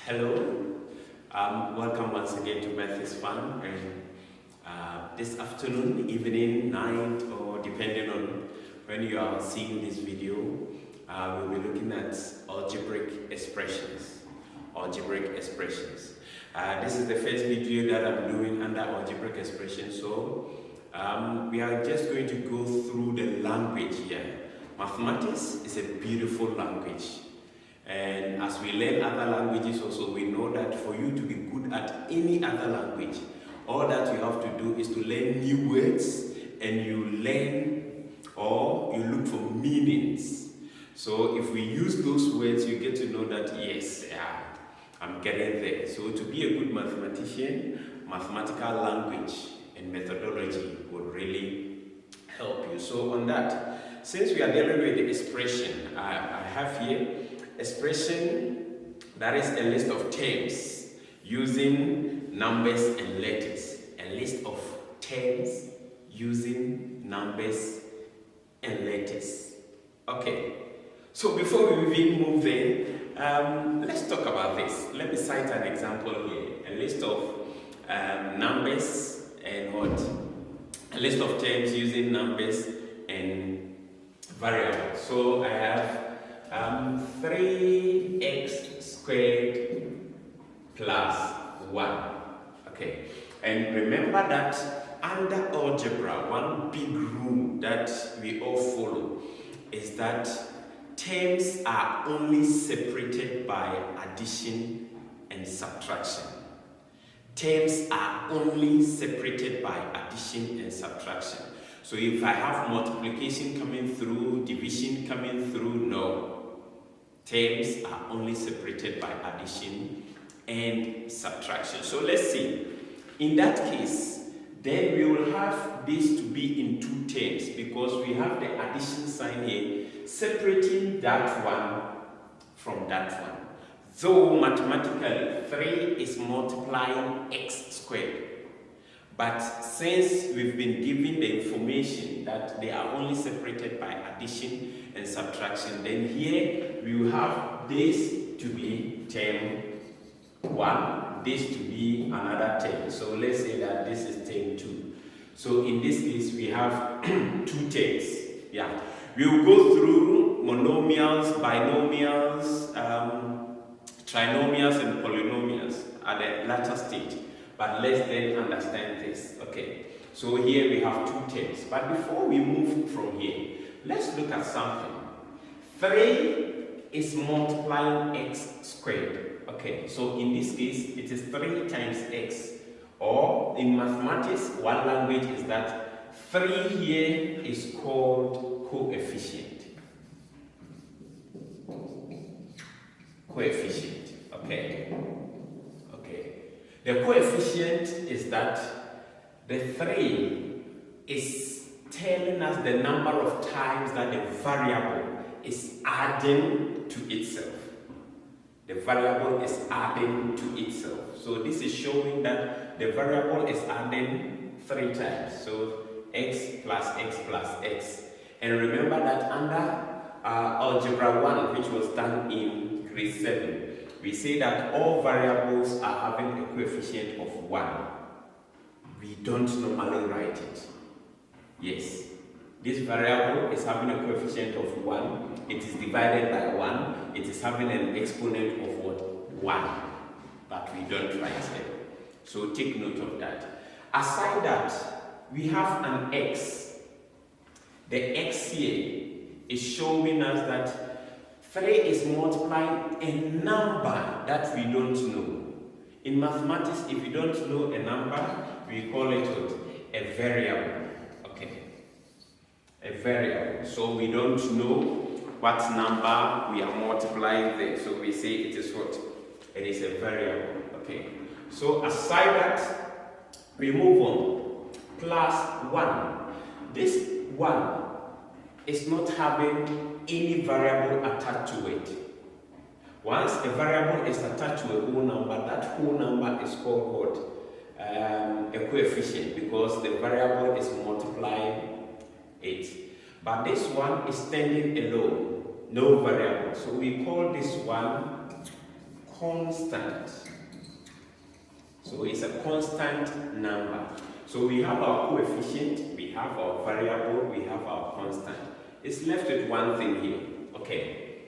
Hello, welcome once again to Math is Fun, and this afternoon, evening, night, or depending on when you are seeing this video, we'll be looking at algebraic expressions. This is the first video that I'm doing under algebraic expressions, so we are just going to go through the language here. Mathematics is a beautiful language. And as we learn other languages also, we know that for you to be good at any other language, all that you have to do is to learn new words, and you learn or you look for meanings. So if we use those words, you get to know that, yes, I'm getting there. So to be a good mathematician, mathematical language and methodology will really help you. So on that, since we are dealing with the expression, I have here expression that is a list of terms using numbers and letters. A list of terms using numbers and letters. Okay, so before we even move there, let's talk about this. Let me cite an example here. A list of numbers and what? A list of terms using numbers and variables. So I have 3x squared plus 1. Okay, and remember that under algebra, one big rule that we all follow is that terms are only separated by addition and subtraction. Terms are only separated by addition and subtraction. So if I have multiplication coming through, division coming through, no. Terms are only separated by addition and subtraction. So let's see. In that case, then we will have this to be in two terms because we have the addition sign here separating that one from that one. Though mathematically 3 is multiplying x squared. But since we've been given the information that they are only separated by addition and subtraction, then here we will have this to be term 1, this to be another term. So let's say that this is term 2. So in this case, we have two terms. Yeah, we will go through monomials, binomials, trinomials, and polynomials at the latter stage. But let's then understand this. Okay, so here we have two terms. But before we move from here, let's look at something. 3 is multiplying x squared. Okay, so in this case, it is 3 times x. Or in mathematics, one language is that 3 here is called coefficient. Coefficient, okay. The coefficient is that the 3 is telling us the number of times that the variable is adding to itself. The variable is adding to itself. So this is showing that the variable is adding 3 times. So x plus x plus x. And remember that under Algebra 1, which was done in grade 7, we say that all variables are having a coefficient of 1. We don't normally write it. Yes, this variable is having a coefficient of 1. It is divided by 1. It is having an exponent of what? 1. But we don't write it. So take note of that. Aside that, we have an x. The x here is showing us that 3 is multiplying a number that we don't know. In mathematics, if you don't know a number, we call it what? A variable. Okay. A variable. So we don't know what number we are multiplying there. So we say it is what? It is a variable. Okay. So aside that, we move on. Plus 1. This 1 is not having any variable attached to it. Once a variable is attached to a whole number, that whole number is called what? A coefficient, because the variable is multiplying it. But this one is standing alone, no variable. So we call this one constant. So it's a constant number. So we have our coefficient, we have our variable, we have our constant. It's left with one thing here. Okay.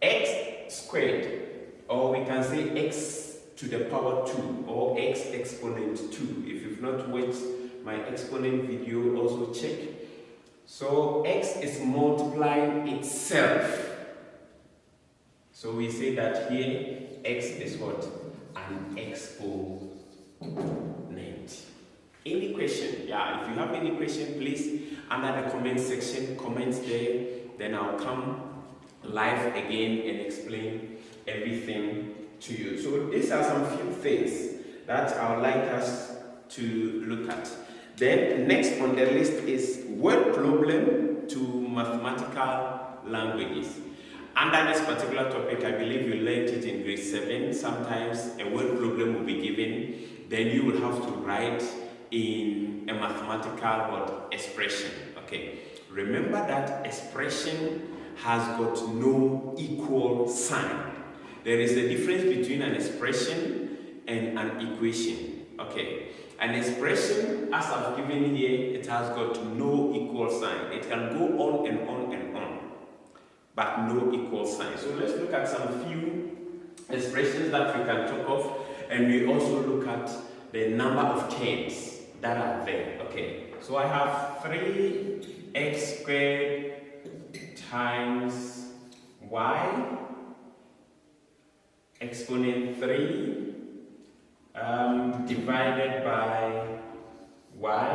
X squared, or we can say x to the power 2, or x exponent 2. If you've not watched my exponent video, also check. So x is multiplying itself. So we say that here x is what? An exponent. Any question? Yeah, if you have any question, please, under the comment section, comments there, then I'll come live again and explain everything to you. So these are some few things that I would like us to look at. Then next on the list is word problem to mathematical languages. Under this particular topic, I believe you learned it in grade 7. Sometimes a word problem will be given, then you will have to write in a mathematical expression. Okay, remember that expression has got no equal sign. There is a difference between an expression and an equation. Okay, an expression, as I've given here, it has got no equal sign. It can go on and on and on, but no equal sign. So let's look at some few expressions that we can talk of, and we also look at the number of terms that are there. Okay, so I have 3x squared times y exponent 3 divided by y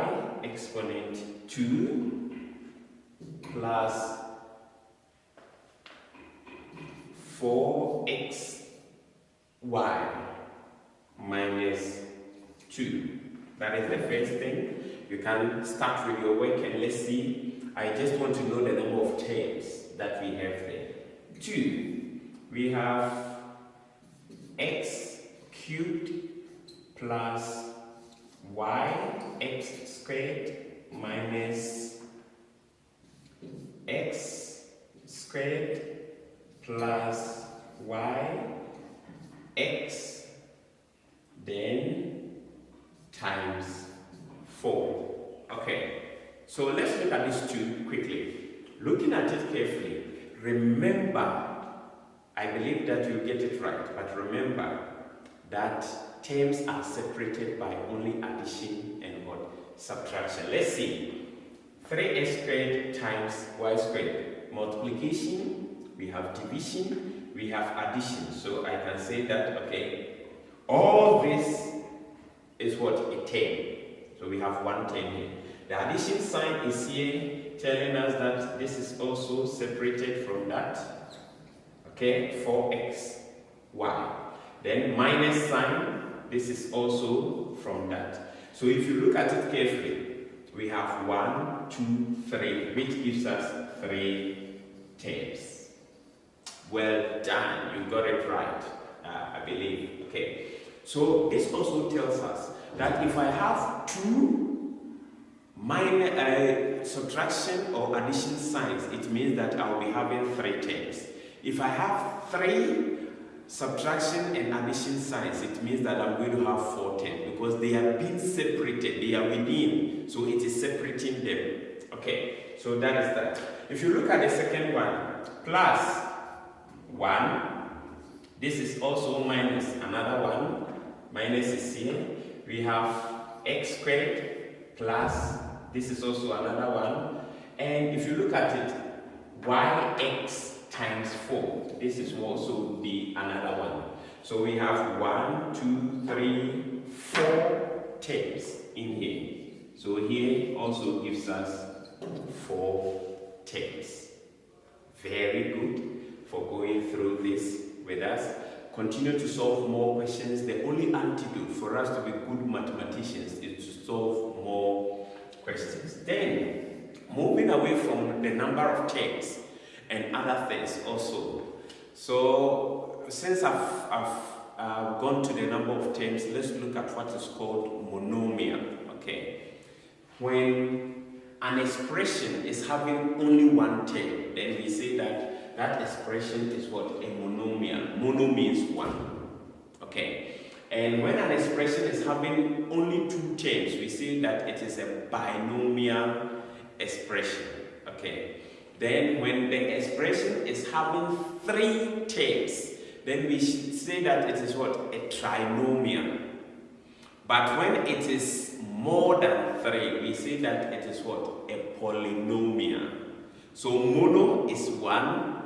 exponent 2 plus 4xy minus 2. That is the first thing. You can start with your work and let's see. I just want to know the number of terms that we have there. 2. We have x cubed plus yx squared minus x squared plus yx then times 4. Okay, so let's look at these two quickly. Looking at it carefully, remember, I believe that you get it right, but remember that terms are separated by only addition and what? Subtraction. Let's see. 3x squared times y squared. Multiplication, we have division, we have addition. So I can say that, okay, all this is what? A term. So we have one term here. The addition sign is here telling us that this is also separated from that. Okay, 4x, y. Then minus sign, this is also from that. So if you look at it carefully, we have 1, 2, 3, which gives us 3 terms. Well done, you got it right, I believe. Okay, so this also tells us that if I have 2 minor subtraction or addition signs, it means that I will be having 3 terms. If I have 3 subtraction and addition signs, it means that I'm going to have 4 terms because they are being separated, they are within, so it is separating them. Okay, so that is that. If you look at the second one, plus 1, this is also minus another 1, minus is here. We have x squared plus, this is also another 1, and if you look at it, yx times 4, this is also the another one. So we have 1, 2, 3, 4 terms in here. So here also gives us 4 terms. Very good for going through this with us. Continue to solve more questions. The only antidote for us to be good mathematicians is to solve more questions. Then, moving away from the number of terms and other things also. So, since I've gone to the number of terms, let's look at what is called monomial. Okay, when an expression is having only one term, then we say that that expression is what? A monomial. Mono means one. Okay. And when an expression is having only two terms, we say that it is a binomial expression. Okay. Then when the expression is having three terms, then we should say that it is what? A trinomial. But when it is more than three, we say that it is what? A polynomial. So mono is 1,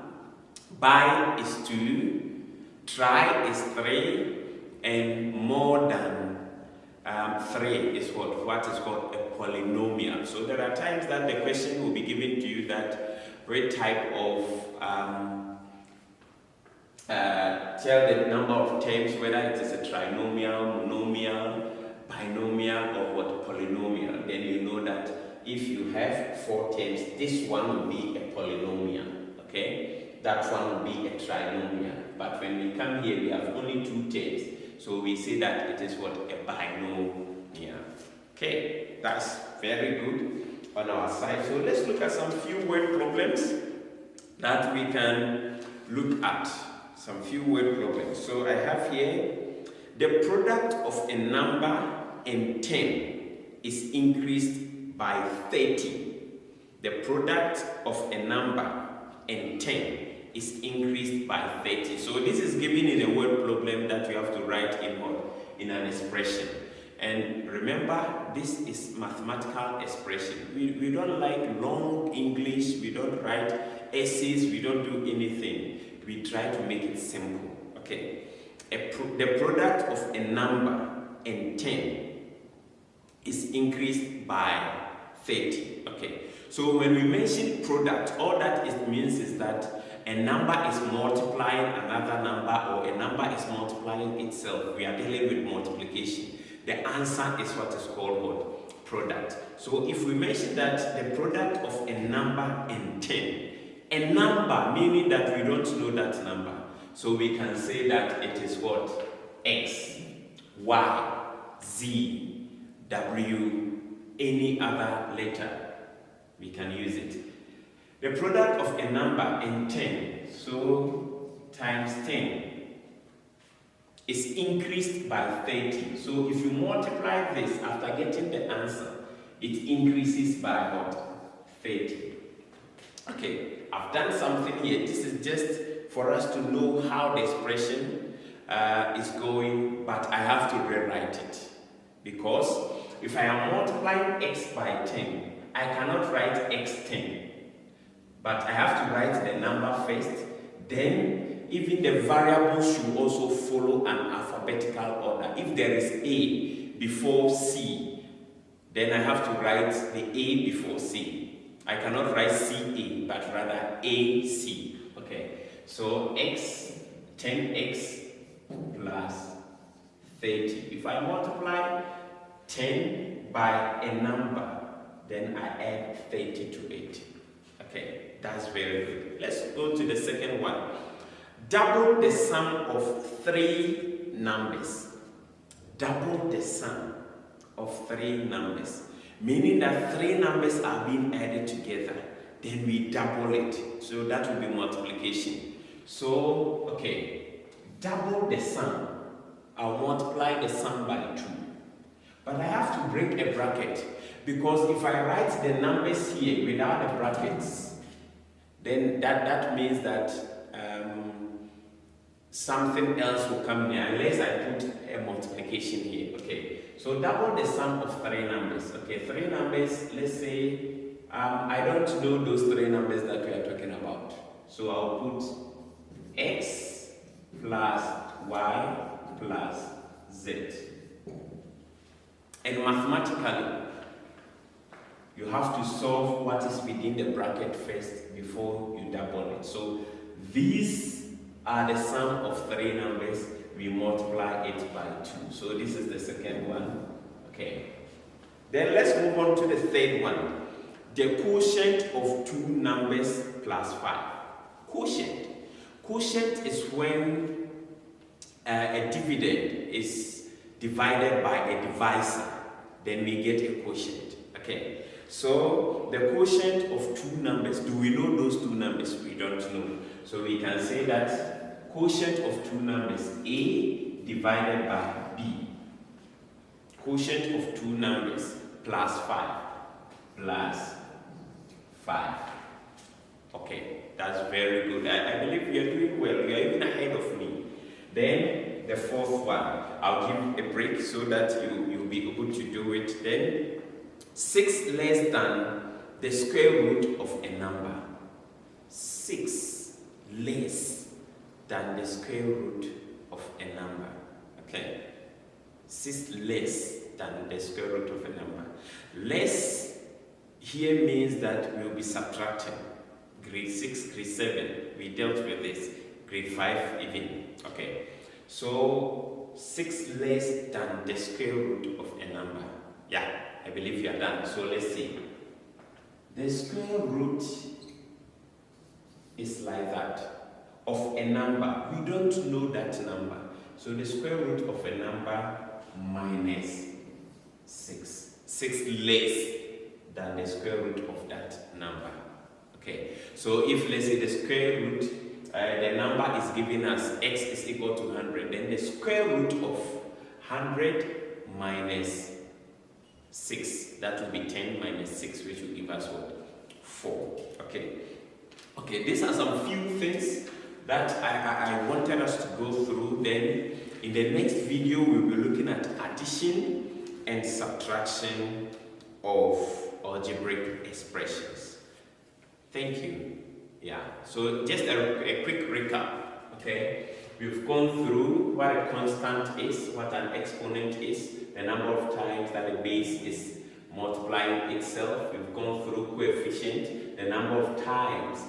bi is 2, tri is 3, and more than 3 is what is called a polynomial. So there are times that the question will be given to you that what type of tell the number of terms, whether it is a trinomial, monomial, binomial, or what, polynomial. Then you know that if you have 4 terms, this one will be a polynomial. Okay, that one will be a trinomial. But when we come here, we have only 2 terms. So we say that it is what? A binomial. Okay, that's very good on our side. So let's look at some few word problems that we can look at. Some few word problems. So I have here, the product of a number and 10 is increased by 30. The product of a number and 10 is increased by 30. So this is given in a word problem that you have to write in an expression. And remember, this is mathematical expression. We don't like long English, we don't write essays, we don't do anything. We try to make it simple. Okay. The product of a number and 10 is increased by 30. Okay. So when we mention product, all that it means is that a number is multiplying another number, or a number is multiplying itself. We are dealing with multiplication. The answer is what is called what? Product. So if we mention that the product of a number and 10, a number meaning that we don't know that number, so we can say that it is what? X, Y, Z, W, any other letter, we can use it. The product of a number and 10, so times 10, is increased by 30. So if you multiply this after getting the answer, it increases by what? 30. Okay, I've done something here. This is just for us to know how the expression is going, but I have to rewrite it. Because if I am multiplying x by 10, I cannot write x10. But I have to write the number first, then even the variables should also follow an alphabetical order. If there is A before C, then I have to write the A before C. I cannot write CA, but rather AC. Okay, so x, 10x plus 30. If I multiply 10 by a number, then I add 30 to it. Okay, that's very good. Let's go to the second one. Double the sum of 3 numbers. Double the sum of 3 numbers. Meaning that 3 numbers are being added together. Then we double it. So that will be multiplication. So, okay, double the sum. I'll multiply the sum by 2. But I have to break a bracket. Because if I write the numbers here without the brackets, then that means that something else will come here unless I put a multiplication here. Okay, so double the sum of 3 numbers. Okay, 3 numbers, let's say, I don't know those 3 numbers that we are talking about. So I'll put x plus y plus z. And mathematically, you have to solve what is within the bracket first before you double it. So these are the sum of 3 numbers. We multiply it by 2. So this is the second one. Okay. Then let's move on to the third one. The quotient of 2 numbers plus 5. Quotient. Quotient is when a dividend is divided by a divisor. Then we get a quotient. Okay. So the quotient of 2 numbers, do we know those 2 numbers? We don't know. So we can say that quotient of 2 numbers, A divided divided by b. Quotient of two numbers plus 5. Plus 5. Okay, that's very good. I believe you're doing well. You're even ahead of me. Then the fourth one, I'll give a break so that you'll be able to do it. Then 6 less than the square root of a number. 6 less than the square root of a number. Okay, 6 less than the square root of a number. Less here means that we'll be subtracting. Grade 6, grade 7, we dealt with this. Grade 5 even. Okay, so 6 less than the square root of a number. Yeah, I believe you are done. So let's see. The square root is like that of a number. We don't know that number. So the square root of a number minus 6. 6 less than the square root of that number. Okay, so if let's say the square root, the number is giving us x is equal to 100, then the square root of 100 minus 6, that will be 10 minus 6, which will give us what? 4. Okay. Okay, these are some few things that I wanted us to go through. Then in the next video, we'll be looking at addition and subtraction of algebraic expressions. Thank you. Yeah, so just a quick recap. Okay, we've gone through what a constant is, what an exponent is, the number of times that the base is multiplying itself. We've gone through coefficient, the number of times